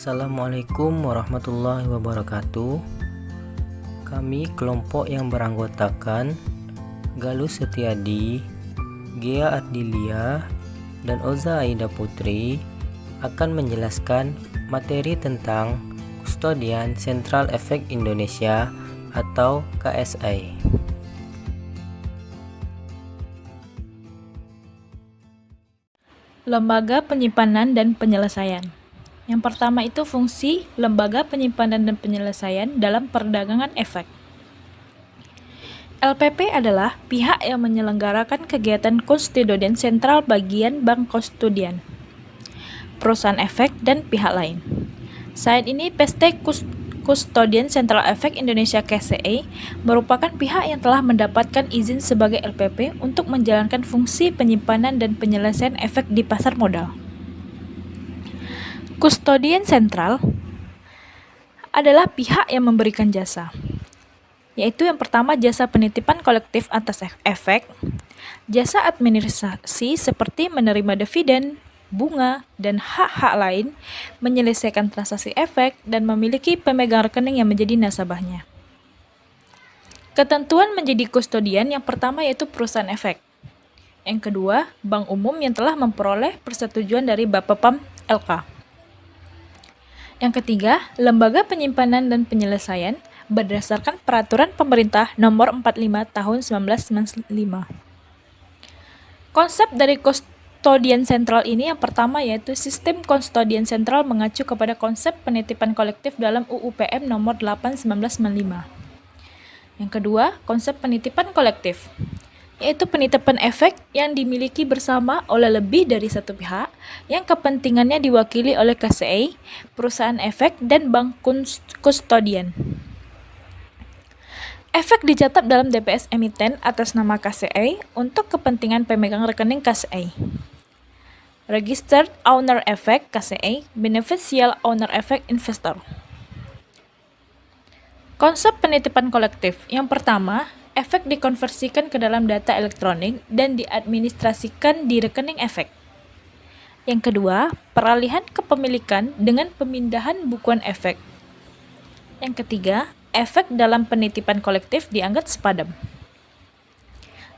Assalamualaikum warahmatullahi wabarakatuh. Kami kelompok yang beranggotakan Galus Setiadi, Gea Ardilia, dan Oza Aida Putri akan menjelaskan materi tentang Kustodian Sentral Efek Indonesia atau KSI. Lembaga penyimpanan dan penyelesaian. Yang pertama itu fungsi lembaga penyimpanan dan penyelesaian dalam perdagangan efek. LPP adalah pihak yang menyelenggarakan kegiatan kustodian sentral bagian bank kustodian, perusahaan efek, dan pihak lain. Saat ini PT Kustodian Sentral Efek Indonesia KSI merupakan pihak yang telah mendapatkan izin sebagai LPP untuk menjalankan fungsi penyimpanan dan penyelesaian efek di pasar modal. Kustodian sentral adalah pihak yang memberikan jasa, yaitu yang pertama jasa penitipan kolektif atas efek, jasa administrasi seperti menerima dividen, bunga, dan hak-hak lain, menyelesaikan transaksi efek, dan memiliki pemegang rekening yang menjadi nasabahnya. Ketentuan menjadi kustodian yang pertama yaitu perusahaan efek. Yang kedua, bank umum yang telah memperoleh persetujuan dari Bapepam LK. Yang ketiga, lembaga penyimpanan dan penyelesaian berdasarkan Peraturan Pemerintah Nomor 45 Tahun 1995. Konsep dari kustodian sentral ini yang pertama yaitu sistem kustodian sentral mengacu kepada konsep penitipan kolektif dalam UU PM Nomor 8 1995. Yang kedua, konsep penitipan kolektif, yaitu penitipan efek yang dimiliki bersama oleh lebih dari satu pihak yang kepentingannya diwakili oleh KSI, perusahaan efek, dan bank kustodian. Efek dicatat dalam DPS emiten atas nama KSI untuk kepentingan pemegang rekening KSI. Registered Owner Effect KSI, Beneficial Owner Effect Investor. Konsep penitipan kolektif. Yang pertama, efek dikonversikan ke dalam data elektronik dan diadministrasikan di rekening efek. Yang kedua, peralihan kepemilikan dengan pemindahan bukuan efek. Yang ketiga, efek dalam penitipan kolektif dianggap sepadam.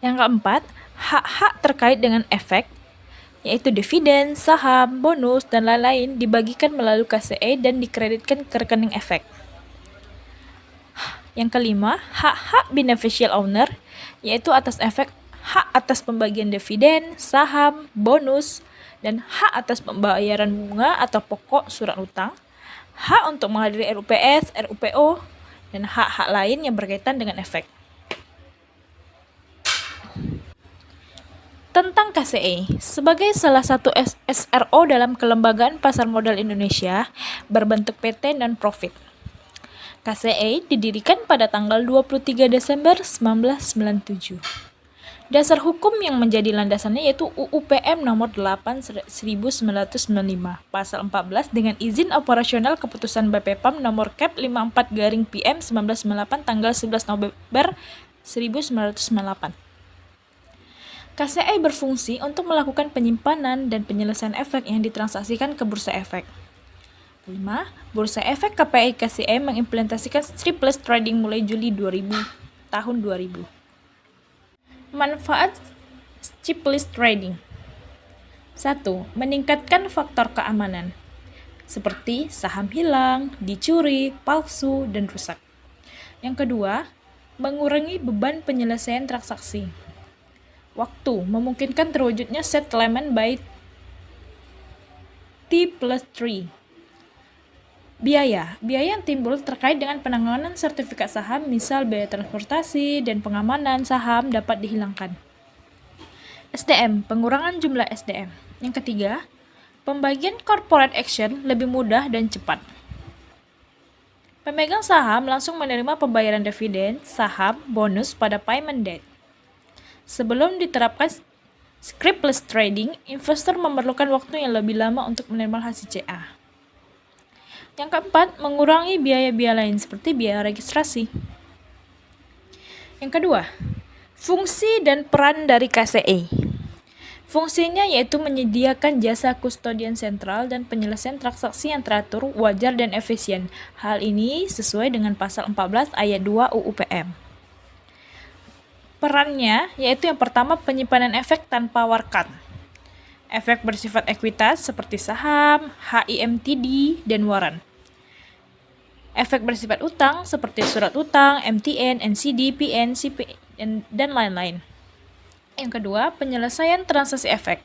Yang keempat, hak-hak terkait dengan efek, yaitu dividen, saham, bonus, dan lain-lain dibagikan melalui KSI dan dikreditkan ke rekening efek. Yang kelima, hak-hak beneficial owner, yaitu atas efek hak atas pembagian dividen, saham, bonus, dan hak atas pembayaran bunga atau pokok surat utang, hak untuk menghadiri RUPS, RUPO, dan hak-hak lain yang berkaitan dengan efek. Tentang KSI, sebagai salah satu SRO dalam kelembagaan pasar modal Indonesia berbentuk PT non-profit. KSI didirikan pada tanggal 23 Desember 1997. Dasar hukum yang menjadi landasannya yaitu UU PM Nomor 8 1995, Pasal 14 dengan izin operasional keputusan Bapepam Nomor Cap 54/PM 1998 tanggal 11 November 1998. KSI berfungsi untuk melakukan penyimpanan dan penyelesaian efek yang ditransaksikan ke bursa efek. 5. Bursa Efek KPI KSI mengimplementasikan stripless trading mulai Juli 2000. Manfaat stripless trading. 1. Meningkatkan faktor keamanan, seperti saham hilang, dicuri, palsu, dan rusak. Yang kedua, mengurangi beban penyelesaian transaksi. Waktu, memungkinkan terwujudnya settlement by T+3. Biaya yang timbul terkait dengan penanganan sertifikat saham, misal biaya transportasi dan pengamanan saham dapat dihilangkan. SDM, pengurangan jumlah SDM. Yang ketiga, pembagian corporate action lebih mudah dan cepat. Pemegang saham langsung menerima pembayaran dividen, saham, bonus pada payment date. Sebelum diterapkan scriptless trading, investor memerlukan waktu yang lebih lama untuk menerima hasil CA. Yang keempat, mengurangi biaya-biaya lain seperti biaya registrasi. Yang kedua, fungsi dan peran dari KSI. Fungsinya yaitu menyediakan jasa kustodian sentral dan penyelesaian transaksi yang teratur, wajar, dan efisien. Hal ini sesuai dengan pasal 14 ayat 2 UU PM. Perannya yaitu yang pertama penyimpanan efek tanpa warkat. Efek bersifat ekuitas seperti saham, HIMTD, dan waran. Efek bersifat utang seperti surat utang, MTN, NCD, PN, CP, dan lain-lain. Yang kedua, penyelesaian transaksi efek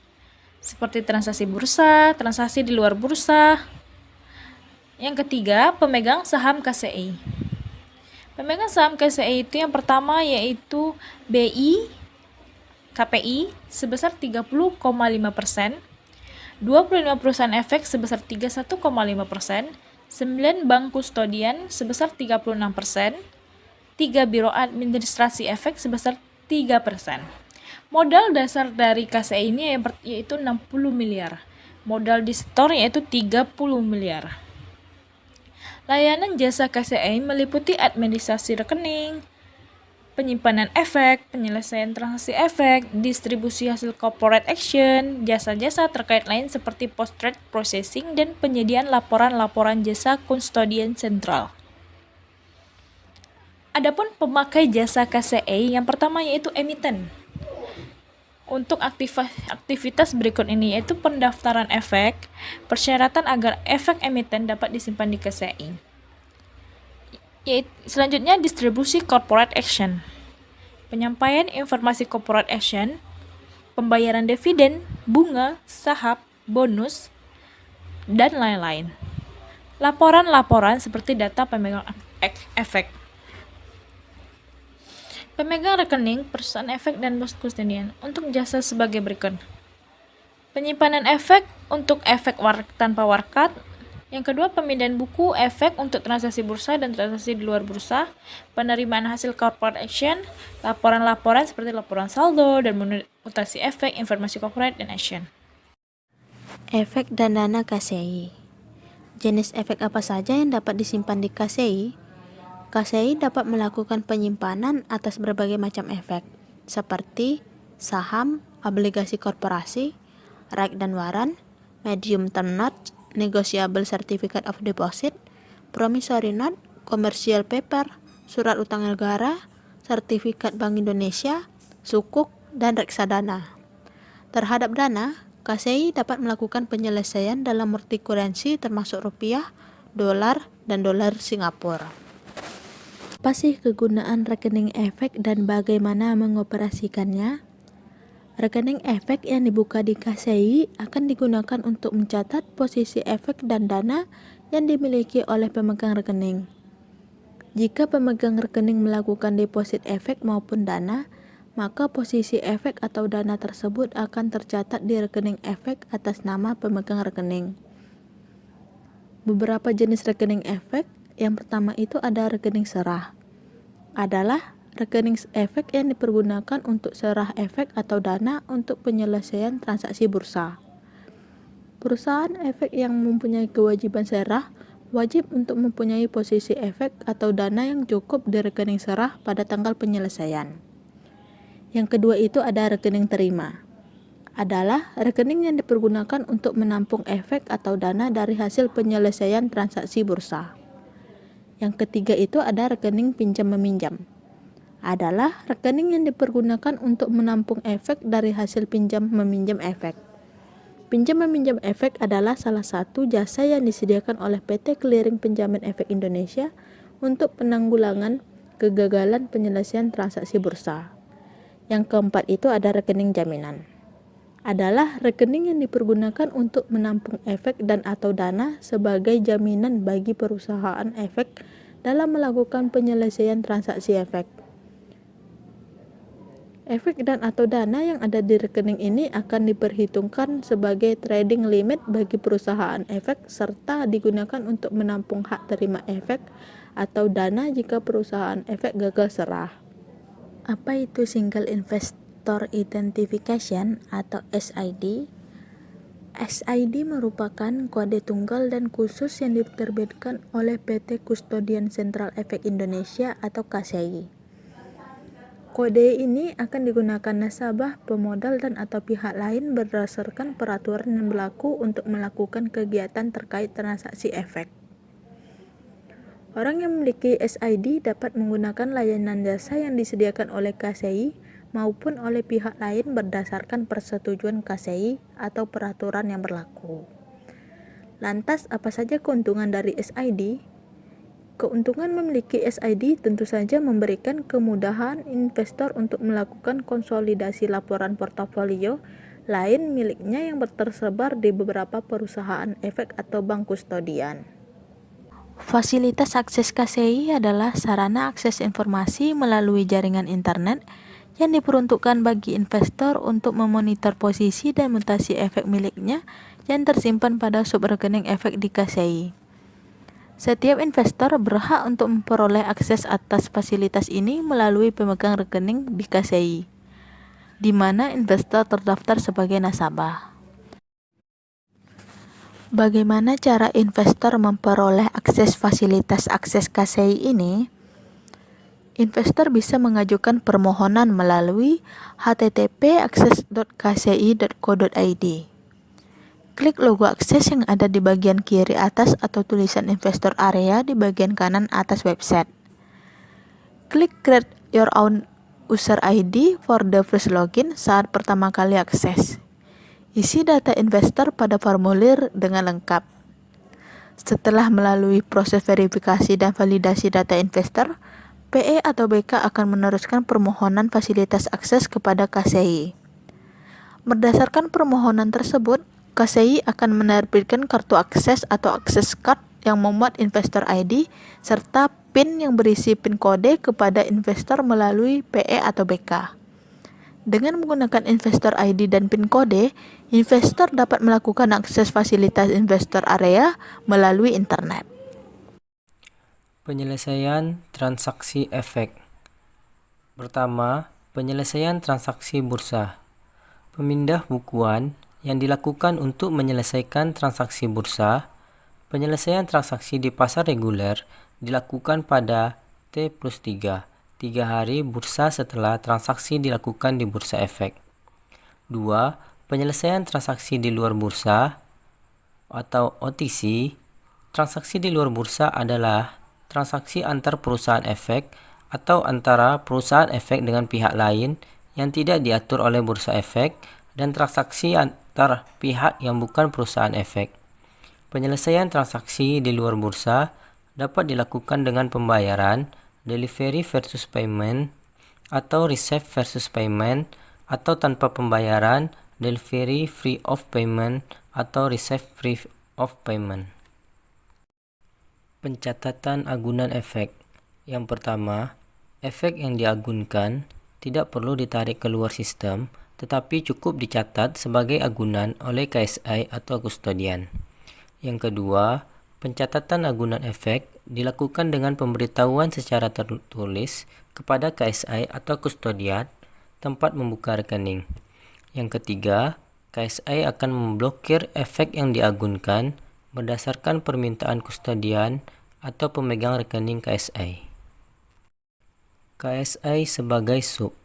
seperti transaksi bursa, transaksi di luar bursa. Yang ketiga, pemegang saham KCI. Pemegang saham KCI itu yang pertama yaitu BI, KPI sebesar 30,5%, 25 perusahaan efek sebesar 31,5%, 9 bank kustodian sebesar 36%, 3 biro administrasi efek sebesar 3%. Modal dasar dari KCI ini yaitu 60 miliar. Modal di store yaitu 30 miliar. Layanan jasa KCI meliputi administrasi rekening, penyimpanan efek, penyelesaian transaksi efek, distribusi hasil corporate action, jasa-jasa terkait lain seperti post-trade processing, dan penyediaan laporan-laporan jasa kustodian sentral. Adapun pemakai jasa KCI yang pertama yaitu emiten. Untuk aktivitas berikut ini yaitu pendaftaran efek, persyaratan agar efek emiten dapat disimpan di KCI. Selanjutnya distribusi corporate action, penyampaian informasi corporate action, pembayaran dividen, bunga, saham, bonus, dan lain-lain. Laporan-laporan seperti data pemegang efek. Pemegang rekening, perusahaan efek, dan bos kustodian untuk jasa sebagai berikut. Penyimpanan efek untuk efek tanpa warkat. Yang kedua, pemindahan buku efek untuk transaksi bursa dan transaksi di luar bursa. Penerimaan hasil corporate action, laporan-laporan seperti laporan saldo dan mutasi efek, informasi corporate, dan action. Efek dan dana KCI. Jenis efek apa saja yang dapat disimpan di KCI? KCI dapat melakukan penyimpanan atas berbagai macam efek, seperti saham, obligasi korporasi, right dan waran, medium term notes, negotiable certificate of deposit, promissory note, commercial paper, surat utang negara, sertifikat Bank Indonesia, sukuk, dan reksadana. Terhadap dana, KCI dapat melakukan penyelesaian dalam multi-currency termasuk rupiah, dolar, dan dolar Singapura. Apa sih kegunaan rekening efek dan bagaimana mengoperasikannya? Rekening efek yang dibuka di KCI akan digunakan untuk mencatat posisi efek dan dana yang dimiliki oleh pemegang rekening. Jika pemegang rekening melakukan deposit efek maupun dana, maka posisi efek atau dana tersebut akan tercatat di rekening efek atas nama pemegang rekening. Beberapa jenis rekening efek. Yang pertama itu ada rekening serah. Adalah rekening efek yang dipergunakan untuk serah efek atau dana untuk penyelesaian transaksi bursa. Perusahaan efek yang mempunyai kewajiban serah wajib untuk mempunyai posisi efek atau dana yang cukup di rekening serah pada tanggal penyelesaian. Yang kedua itu ada rekening terima. Adalah rekening yang dipergunakan untuk menampung efek atau dana dari hasil penyelesaian transaksi bursa. Yang ketiga itu ada rekening pinjam-meminjam. Adalah rekening yang dipergunakan untuk menampung efek dari hasil pinjam-meminjam efek. Pinjam-meminjam efek adalah salah satu jasa yang disediakan oleh PT Clearing Penjamin Efek Indonesia untuk penanggulangan kegagalan penyelesaian transaksi bursa. Yang keempat itu ada rekening jaminan. Adalah rekening yang dipergunakan untuk menampung efek dan atau dana sebagai jaminan bagi perusahaan efek dalam melakukan penyelesaian transaksi efek. Efek dan atau dana yang ada di rekening ini akan diperhitungkan sebagai trading limit bagi perusahaan efek serta digunakan untuk menampung hak terima efek atau dana jika perusahaan efek gagal serah. Apa itu Single Investor Identification atau SID? SID merupakan kode tunggal dan khusus yang diterbitkan oleh PT Kustodian Sentral Efek Indonesia atau KCI. Kode ini akan digunakan nasabah, pemodal, dan atau pihak lain berdasarkan peraturan yang berlaku untuk melakukan kegiatan terkait transaksi efek. Orang yang memiliki SID dapat menggunakan layanan jasa yang disediakan oleh KCI maupun oleh pihak lain berdasarkan persetujuan KCI atau peraturan yang berlaku. Lantas, apa saja keuntungan dari SID? Keuntungan memiliki SID tentu saja memberikan kemudahan investor untuk melakukan konsolidasi laporan portofolio lain miliknya yang tersebar di beberapa perusahaan efek atau bank kustodian. Fasilitas akses KCI adalah sarana akses informasi melalui jaringan internet yang diperuntukkan bagi investor untuk memonitor posisi dan mutasi efek miliknya yang tersimpan pada subrekening efek di KCI. Setiap investor berhak untuk memperoleh akses atas fasilitas ini melalui pemegang rekening di KCI, di mana investor terdaftar sebagai nasabah. Bagaimana cara investor memperoleh akses fasilitas akses KCI ini? Investor bisa mengajukan permohonan melalui http://akses.kci.co.id. Klik logo akses yang ada di bagian kiri atas atau tulisan investor area di bagian kanan atas website. Klik create your own user ID for the first login saat pertama kali akses. Isi data investor pada formulir dengan lengkap. Setelah melalui proses verifikasi dan validasi data investor, PE atau BK akan meneruskan permohonan fasilitas akses kepada KCI. Berdasarkan permohonan tersebut, KCI akan menerbitkan kartu akses atau akses card yang memuat investor ID serta PIN yang berisi PIN kode kepada investor melalui PE atau BK. Dengan menggunakan investor ID dan PIN kode, investor dapat melakukan akses fasilitas investor area melalui internet. Penyelesaian transaksi efek. Pertama, penyelesaian transaksi bursa. Pemindah bukuan yang dilakukan untuk menyelesaikan transaksi bursa. Penyelesaian transaksi di pasar reguler dilakukan pada T+3, 3 hari bursa setelah transaksi dilakukan di bursa efek. 2. Penyelesaian transaksi di luar bursa atau OTC. Transaksi di luar bursa adalah transaksi antar perusahaan efek atau antara perusahaan efek dengan pihak lain yang tidak diatur oleh bursa efek dan transaksi antar pihak yang bukan perusahaan efek. Penyelesaian transaksi di luar bursa dapat dilakukan dengan pembayaran, delivery versus payment, atau receive versus payment, atau tanpa pembayaran, delivery free of payment, atau receive free of payment. Pencatatan agunan efek. Yang pertama, efek yang diagunkan tidak perlu ditarik keluar sistem, tetapi cukup dicatat sebagai agunan oleh KSI atau kustodian. Yang kedua, pencatatan agunan efek dilakukan dengan pemberitahuan secara tertulis kepada KSI atau kustodian tempat membuka rekening. Yang ketiga, KSI akan memblokir efek yang diagunkan berdasarkan permintaan kustodian atau pemegang rekening KSI. KSI sebagai sub.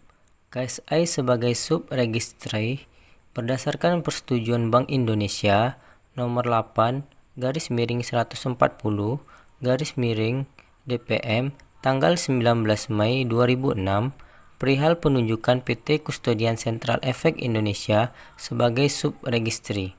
KSI sebagai sub-registry berdasarkan persetujuan Bank Indonesia nomor 8/140/DPM tanggal 19 Mei 2006 perihal penunjukan PT Kustodian Sentral Efek Indonesia sebagai sub-registry.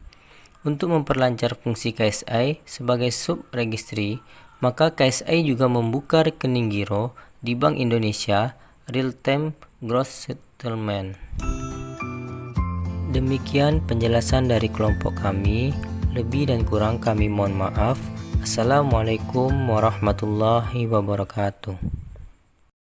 Untuk memperlancar fungsi KSI sebagai sub-registry, maka KSI juga membuka rekening giro di Bank Indonesia Real-Time Gross Settlement. Demikian penjelasan dari kelompok kami. Lebih dan kurang kami mohon maaf. Assalamualaikum warahmatullahi wabarakatuh.